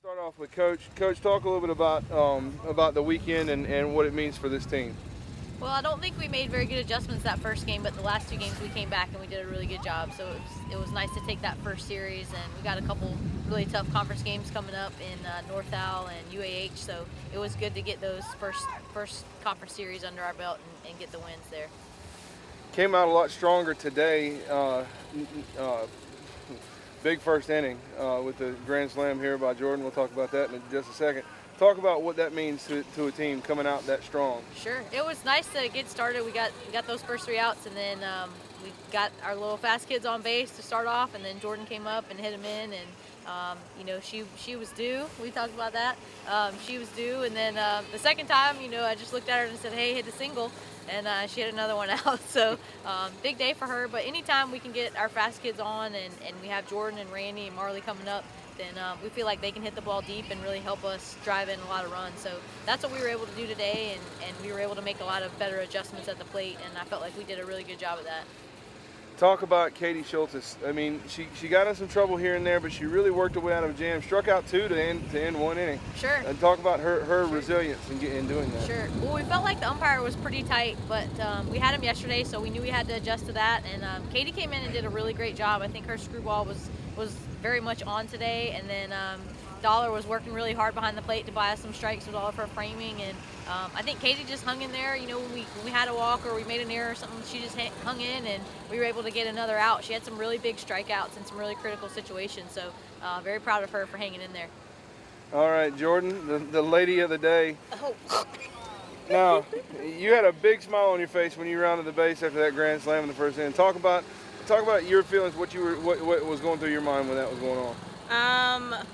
Start off with Coach. Coach, talk a little bit about the weekend and what it means for this team. Well, I don't think we made very good adjustments that first game, but the last two games we came back and we did a really good job. So it was nice to take that first series, and we got a couple really tough conference games coming up in North Al and UAH. So it was good to get those first conference series under our belt and get the wins there. Came out a lot stronger today. Big first inning with the grand slam here by Jordan. We'll talk about that in just a second. Talk about what that means to a team coming out that strong. Sure. It was nice to get started. We got those first three outs, and then we got our little fast kids on base to start off, and then Jordan came up and hit him in, and she was due. We talked about that. She was due, and then the second time, I just looked at her and said, "Hey, hit a single," and she hit another one out. So big day for her. But anytime we can get our fast kids on, and we have Jordan and Randy and Marley coming up, then we feel like they can hit the ball deep and really help us drive in a lot of runs. So that's what we were able to do today, and we were able to make a lot of better adjustments at the plate, and I felt like we did a really good job of that. Talk about Katie Schultes. I mean, she got in some trouble here and there, but she really worked her way out of a jam. Struck out two to end one inning. Sure. And talk about her resilience in doing that. Sure. Well, we felt like the umpire was pretty tight, but we had him yesterday, so we knew we had to adjust to that. And Katie came in and did a really great job. I think her screwball was very much on today, and then Dollar was working really hard behind the plate to buy us some strikes with all of her framing, and I think Katie just hung in there. When we had a walk or we made an error or something, she just hung in, and we were able to get another out. She had some really big strikeouts in some really critical situations, so very proud of her for hanging in there. All right, Jordan, the lady of the day. Oh. Now, you had a big smile on your face when you rounded the base after that grand slam in the first inning. Talk about your feelings. What was going through your mind when that was going on?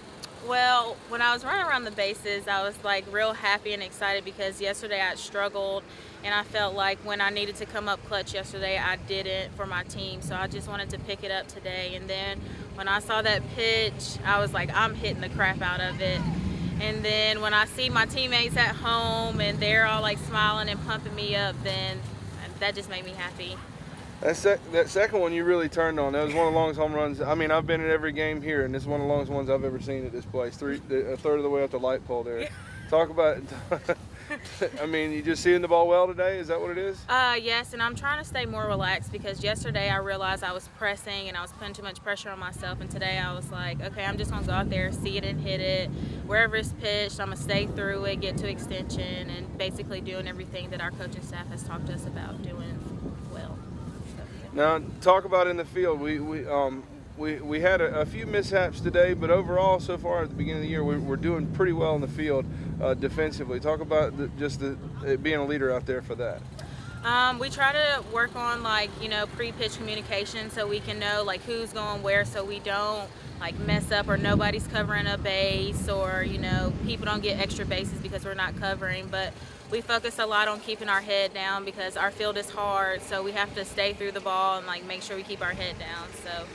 Well, when I was running around the bases, I was like real happy and excited because yesterday I struggled, and I felt like when I needed to come up clutch yesterday, I didn't for my team. So I just wanted to pick it up today. And then when I saw that pitch, I was like, I'm hitting the crap out of it. And then when I see my teammates at home and they're all like smiling and pumping me up, then that just made me happy. That second one you really turned on. That was one of the longest home runs. I mean, I've been in every game here, and this is one of the longest ones I've ever seen at this place. A third of the way up the light pole there. Talk about I mean, you just seeing the ball well today? Is that what it is? Yes, and I'm trying to stay more relaxed because yesterday I realized I was pressing and I was putting too much pressure on myself, and today I was like, okay, I'm just going to go out there, see it and hit it. Wherever it's pitched, I'm going to stay through it, get to extension, and basically doing everything that our coaching staff has talked to us about doing well. Now, talk about in the field. We had a few mishaps today, but overall, so far at the beginning of the year, we're doing pretty well in the field defensively. Talk about being a leader out there for that. We try to work on pre-pitch communication so we can know who's going where, so we don't mess up or nobody's covering a base, or people don't get extra bases because we're not covering. But we focus a lot on keeping our head down because our field is hard, so we have to stay through the ball and make sure we keep our head down. So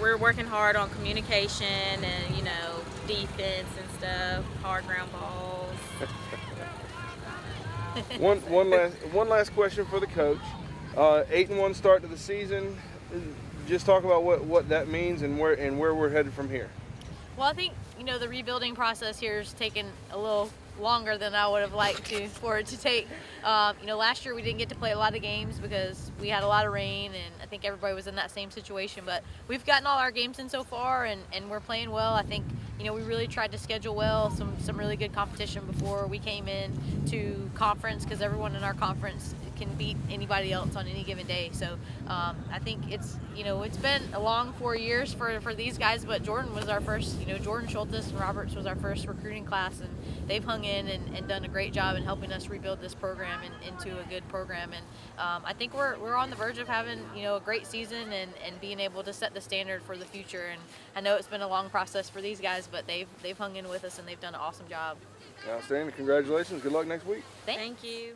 we're working hard on communication and defense and stuff, hard ground balls. One last question for the coach. 8-1 start to the season. Just talk about what that means and where we're headed from here. Well, I think the rebuilding process here is taking a little longer than I would have liked for it to take. Last year we didn't get to play a lot of games because we had a lot of rain, and I think everybody was in that same situation. But we've gotten all our games in so far, and we're playing well. I think we really tried to schedule well, some really good competition before we came in to conference, because everyone in our conference can beat anybody else on any given day. So I think it's been a long 4 years for these guys, but Jordan was our first. Jordan Schultes and Roberts was our first recruiting class, and they've hung in and done a great job in helping us rebuild this program into a good program. And I think we're on the verge of having a great season and being able to set the standard for the future. And I know it's been a long process for these guys, but they've hung in with us and they've done an awesome job. Outstanding. Congratulations. Good luck next week. Thank you.